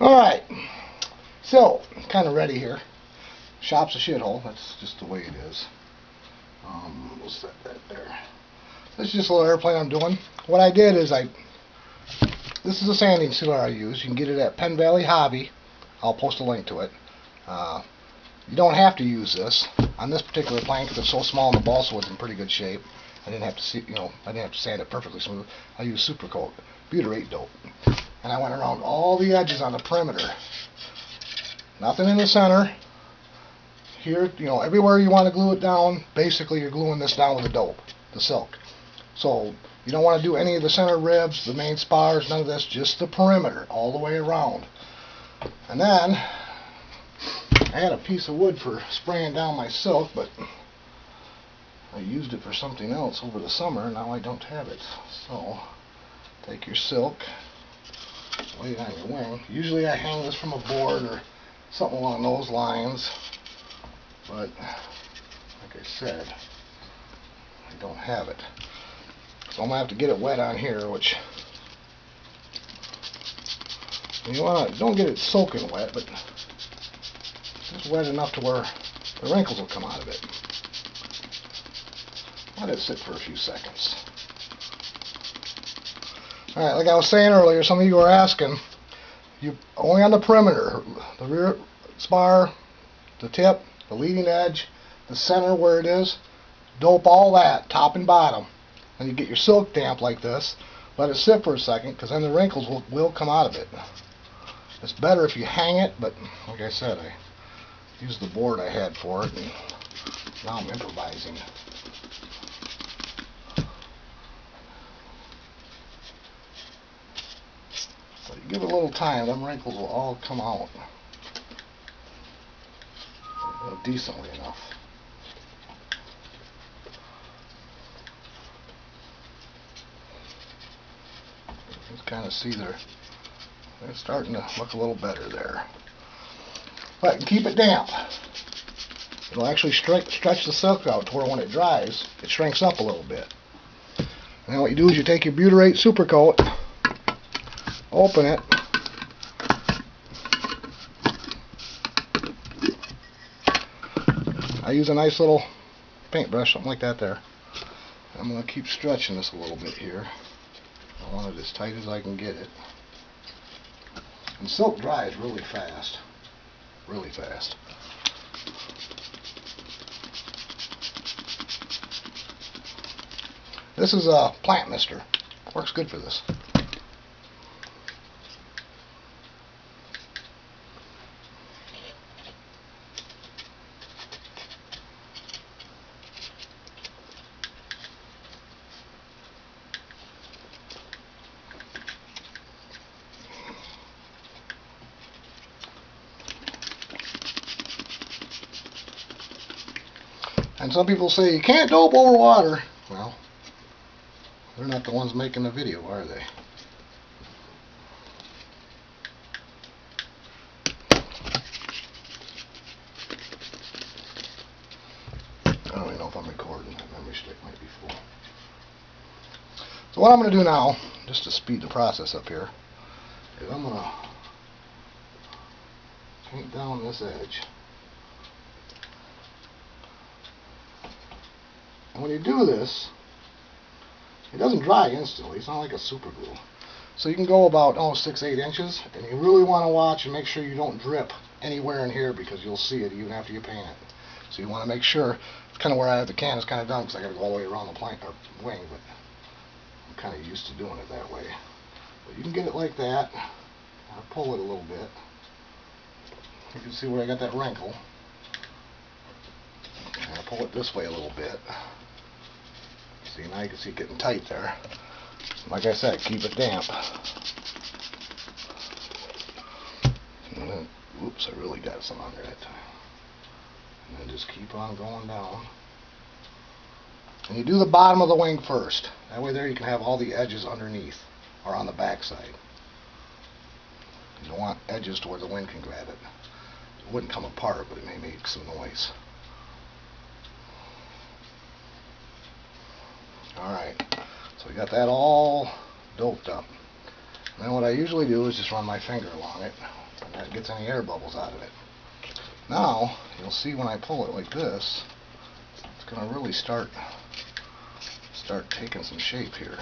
Alright, so, kind of ready here. Shop's a shithole, that's just the way it is. We'll set that there. This is just a little airplane I'm doing. What I did is this is a sanding sealer I use. You can get it at Penn Valley Hobby. I'll post a link to it. You don't have to use this on this particular plane because it's so small and the balsa wood's in pretty good shape. I didn't have to see, I didn't have to sand it perfectly smooth. I used super coat, butyrate dope, and I went around all the edges on the perimeter. Nothing in the center. Here, everywhere you want to glue it down, basically you're gluing this down with the dope, the silk. So you don't want to do any of the center ribs, the main spars, none of this, just the perimeter, all the way around. And then I had a piece of wood for spraying down my silk, but I used it for something else over the summer, and now I don't have it. So take your silk, lay it on your wing. Usually I hang this from a board or something along those lines, but like I said, I don't have it. So I'm going to have to get it wet on here, which don't get it soaking wet, but just wet enough to where the wrinkles will come out of it. Let it sit for a few seconds. Alright, like I was saying earlier, some of you were asking, you only on the perimeter, the rear spar, the tip, the leading edge, the center where it is, dope all that, top and bottom. And you get your silk damp like this, let it sit for a second, because then the wrinkles will come out of it. It's better if you hang it, but like I said, I used the board I had for it, and now I'm improvising. So you give it a little time, them wrinkles will all come out decently enough. You can kind of see they're starting to look a little better there. But keep it damp. It'll actually stretch the silk out to where when it dries, it shrinks up a little bit. And then what you do is you take your butyrate super coat, open it, I use a nice little paintbrush, something like that there. I'm going to keep stretching this a little bit here. I want it as tight as I can get it. And silk dries really fast. Really fast. This is a plant mister. Works good for this. And some people say, you can't dope over water. Well, they're not the ones making the video, are they? I don't even know if I'm recording. That memory stick might be full. So what I'm going to do now, just to speed the process up here, is I'm going to paint down this edge. And when you do this, it doesn't dry instantly. It's not like a super glue. So you can go about 6-8 inches, and you really want to watch and make sure you don't drip anywhere in here, because you'll see it even after you paint it. So you want to make sure, kind of where I have the canvas kind of done, because I got to go all the way around the plank or wing, but I'm kind of used to doing it that way. But you can get it like that. I'll pull it a little bit. You can see where I got that wrinkle. And I'll pull it this way a little bit. See, now you can see it getting tight there. Like I said, keep it damp. And then, oops, I really got some on there that time. And then just keep on going down. And you do the bottom of the wing first. That way there you can have all the edges underneath, or on the back side. You don't want edges to where the wind can grab it. It wouldn't come apart, but it may make some noise. Alright, so we got that all doped up. Now what I usually do is just run my finger along it, and that gets any air bubbles out of it. Now, you'll see when I pull it like this, it's going to really start taking some shape here.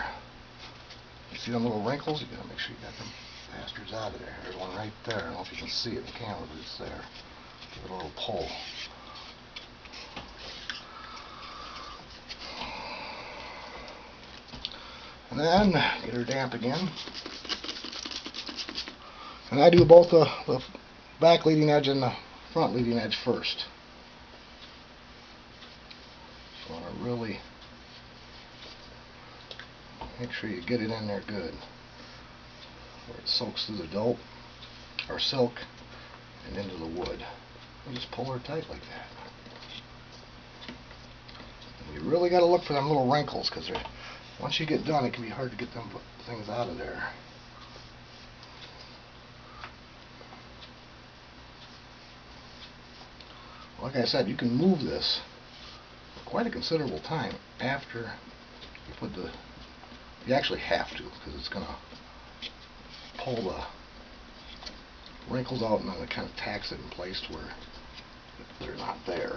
You see them little wrinkles? You got to make sure you got them bastards out of there. There's one right there. I don't know if you can see it in the camera, but it's there. Give it a little pull. And then get her damp again. And I do both the back leading edge and the front leading edge first. So I want to really make sure you get it in there good, where it soaks through the dope or silk and into the wood. And just pull her tight like that. And you really got to look for them little wrinkles, because once you get done, it can be hard to get them things out of there. Like I said, you can move this for quite a considerable time after you put the... You actually have to, because it's going to pull the wrinkles out, and then it kind of tacks it in place to where they're not there.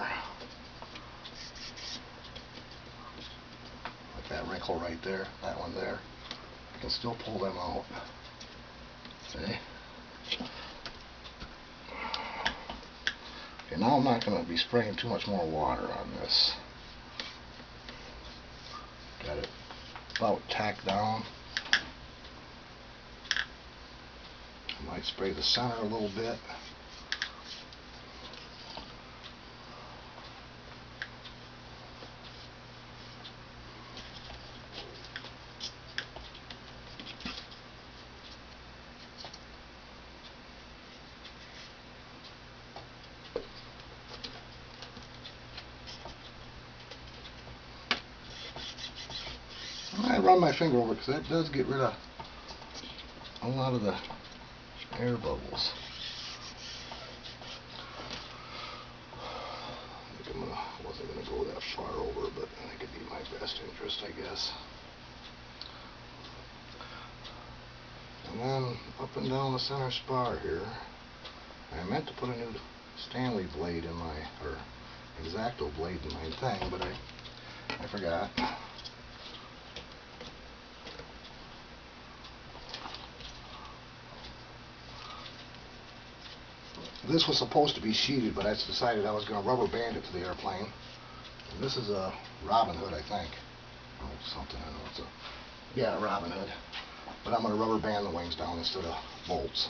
Like that wrinkle right there, that one there. I can still pull them out. See? Okay, now I'm not going to be spraying too much more water on this. Got it about tacked down. I might spray the center a little bit. I run my finger over because that does get rid of a lot of the air bubbles. I think I wasn't going to go that far over, but I think it'd be my best interest, I guess. And then up and down the center spar here, I meant to put a new Stanley blade in my, or X-IIII blade in my thing, but I forgot. This was supposed to be sheeted, but I decided I was going to rubber band it to the airplane. And this is a Robin Hood, I think. Or something, I don't know. It's a, yeah, Robin Hood. But I'm going to rubber band the wings down instead of bolts.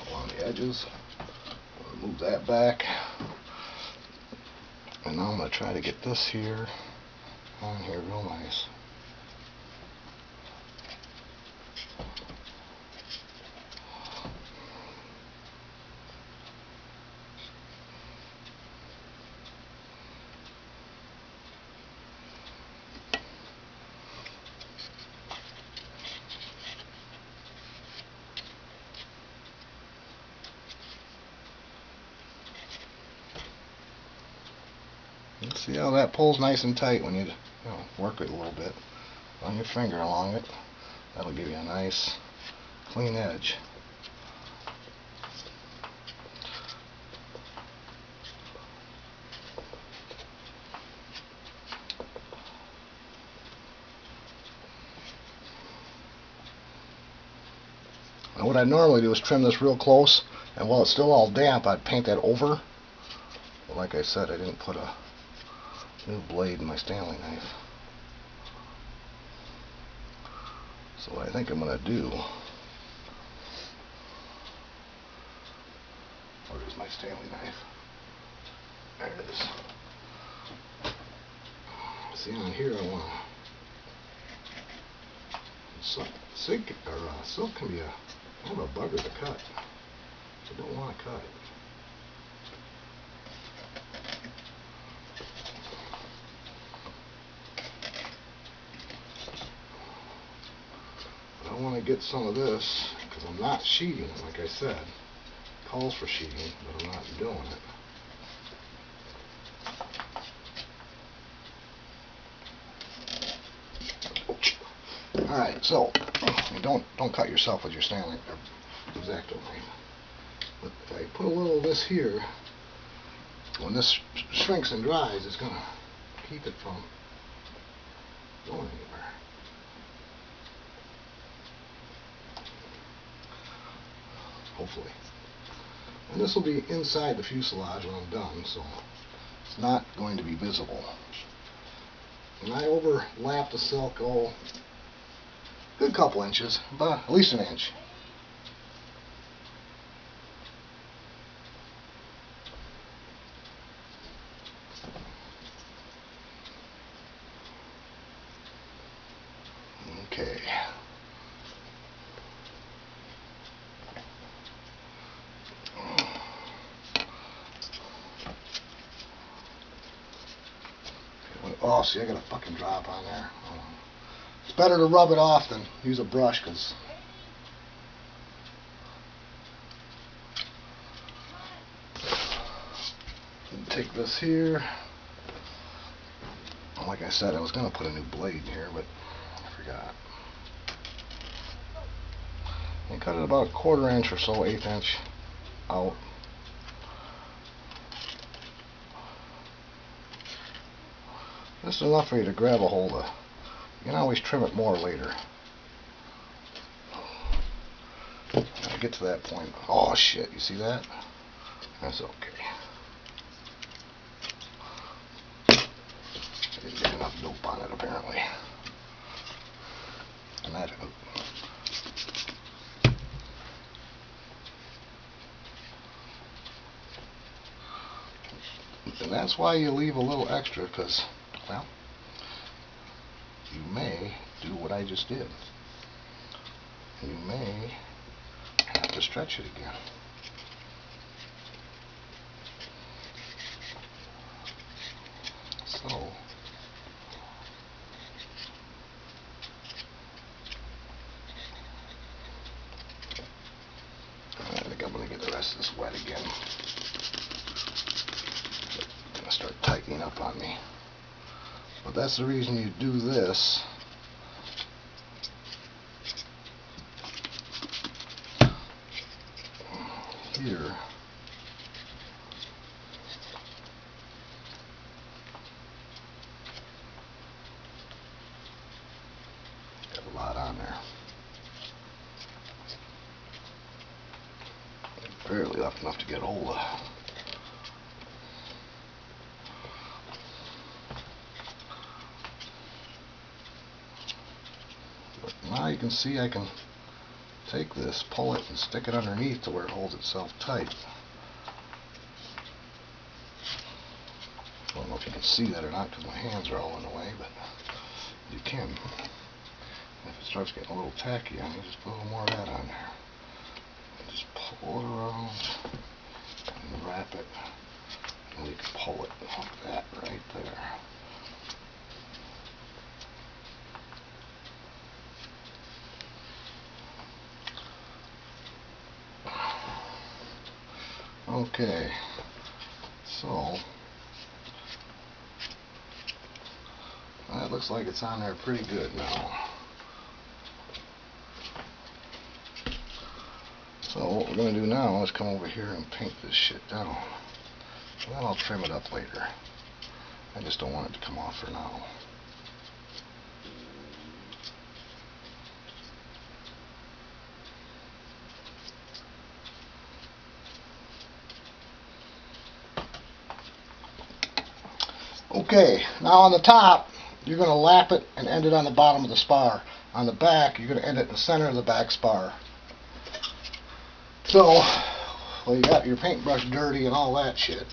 Along the edges. I'm going to move that back. And now I'm going to try to get this here on here real nice. See how that pulls nice and tight when you work it a little bit. Run your finger along it. That'll give you a nice clean edge. Now what I normally do is trim this real close, and while it's still all damp, I'd paint that over. But like I said, I didn't put a new blade in my Stanley knife. So what I think I'm going to do, where's my Stanley knife? There it is. See on here, I want to silk can be a kind of a bugger to cut. I don't want to cut it. I want to get some of this because I'm not sheeting it, like I said. It calls for sheeting, but I'm not doing it. Alright, so don't cut yourself with your Stanley or X-Acto knife. But if I put a little of this here, when this shrinks and dries, it's gonna keep it from going anywhere. Hopefully. And this will be inside the fuselage when I'm done, so it's not going to be visible. And I overlapped the silk, good couple inches, but at least an inch. Okay. Oh, see, I got a fucking drop on there. It's better to rub it off than use a brush, because take this here. Like I said, I was going to put a new blade in here, but I forgot. And cut it about a 1/4 inch or so, 1/8 inch out. This is enough for you to grab a hold of. You can always trim it more later. I get to that point. Oh shit, you see that? That's okay. I didn't get enough dope on it apparently. And that. And that's why you leave a little extra, because, well, you may do what I just did. You may have to stretch it again. So, I think I'm going to get the rest of this wet again. It's going to start tightening up on me. But that's the reason you do this. Here. Got a lot on there. Barely left enough to get hold of. But now you can see I can take this, pull it, and stick it underneath to where it holds itself tight. I don't know if you can see that or not because my hands are all in the way, but you can. If it starts getting a little tacky on you, just put a little more of that on there. And just pull it around and wrap it, and you can pull it like that right there. Okay, so that looks like it's on there pretty good now. So what we're going to do now is come over here and paint this shit down. And then I'll trim it up later. I just don't want it to come off for now. Okay, now on the top, you're going to lap it and end it on the bottom of the spar. On the back, you're going to end it in the center of the back spar. So, well, you got your paintbrush dirty and all that shit.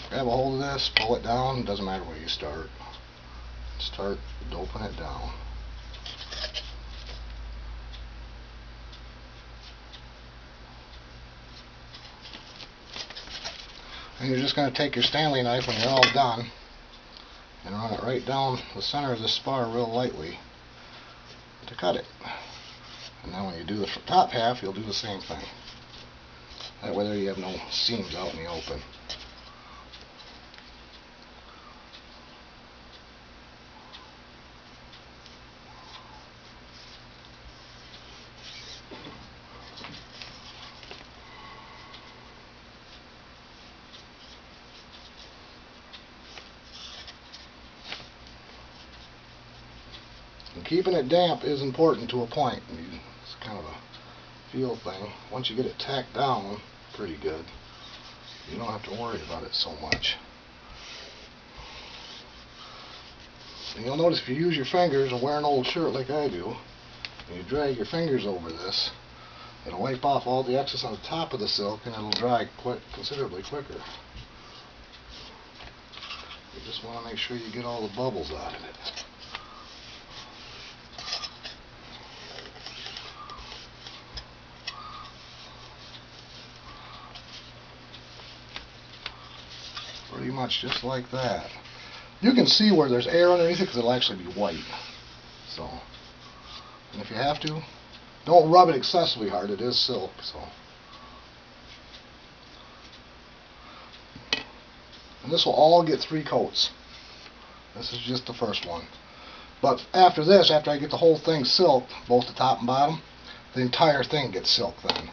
Grab a hold of this, pull it down, doesn't matter where you start. Start doping it down. And you're just going to take your Stanley knife when you're all done and run it right down the center of the spar real lightly to cut it. And then when you do the top half, you'll do the same thing. That way there you have no seams out in the open. keeping it damp is important to a point. It's kind of a feel thing. Once you get it tacked down pretty good, you don't have to worry about it so much. And you'll notice if you use your fingers and wear an old shirt like I do, and you drag your fingers over this, it'll wipe off all the excess on the top of the silk and it'll dry considerably quicker. You just want to make sure you get all the bubbles out of it. Pretty much just like that. You can see where there's air underneath it because it'll actually be white. So, and if you have to, don't rub it excessively hard. It is silk, so. And this will all get 3 coats. This is just the first one. But after this, after I get the whole thing silked, both the top and bottom, the entire thing gets silked then.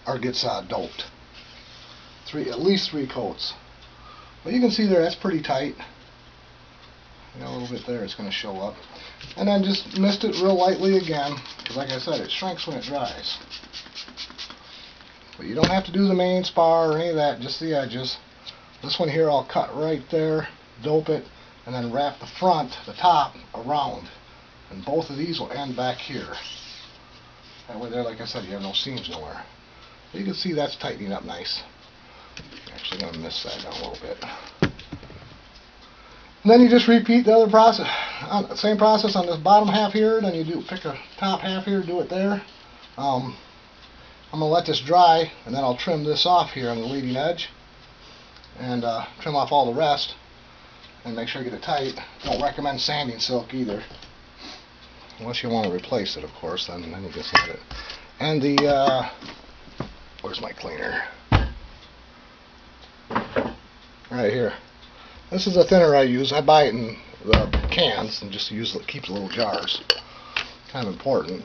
Or gets doped. At least 3 coats. But you can see there, that's pretty tight. You got a little bit there, it's going to show up. And then just mist it real lightly again, because like I said, it shrinks when it dries. But you don't have to do the main spar or any of that, just the edges. This one here I'll cut right there, dope it, and then wrap the front, the top, around. And both of these will end back here. That way there, like I said, you have no seams nowhere. You can see that's tightening up nice. Actually going to miss that down a little bit. And then you just repeat the other process, same process on this bottom half here. Then you pick a top half here, do it there. I'm going to let this dry, and then I'll trim this off here on the leading edge, and trim off all the rest, and make sure you get it tight. Don't recommend sanding silk either, unless you want to replace it, of course. Then you can sand it. And the where's my cleaner? Right here. This is a thinner I use. I buy it in the cans and just keep the little jars. Kind of important.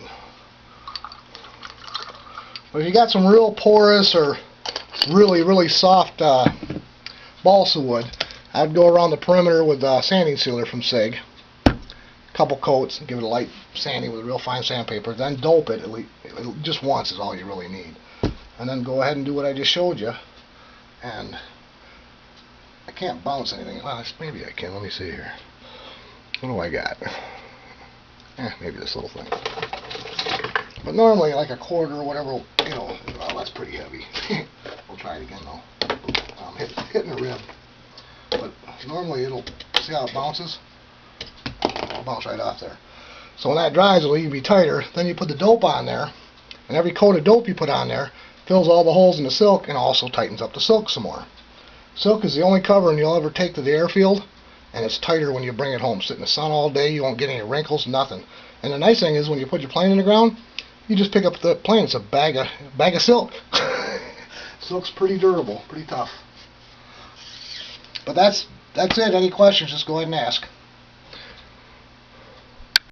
But if you got some real porous or really soft balsa wood, I'd go around the perimeter with sanding sealer from SIG. Couple coats, give it a light sanding with a real fine sandpaper. Then dope it. Just once is all you really need. And then go ahead and do what I just showed you. And I can't bounce anything. Well, maybe I can. Let me see here. What do I got? Maybe this little thing. But normally, like a quarter or whatever, well, that's pretty heavy. We'll try it again, though. I'm hitting a rib. But normally, see how it bounces? It'll bounce right off there. So when that dries, it'll even be tighter. Then you put the dope on there, and every coat of dope you put on there fills all the holes in the silk and also tightens up the silk some more. Silk is the only covering you'll ever take to the airfield, and it's tighter when you bring it home. Sit in the sun all day, you won't get any wrinkles, nothing. And the nice thing is when you put your plane in the ground, you just pick up the plane. It's a bag of silk. Silk's pretty durable, pretty tough. But that's it. Any questions, just go ahead and ask.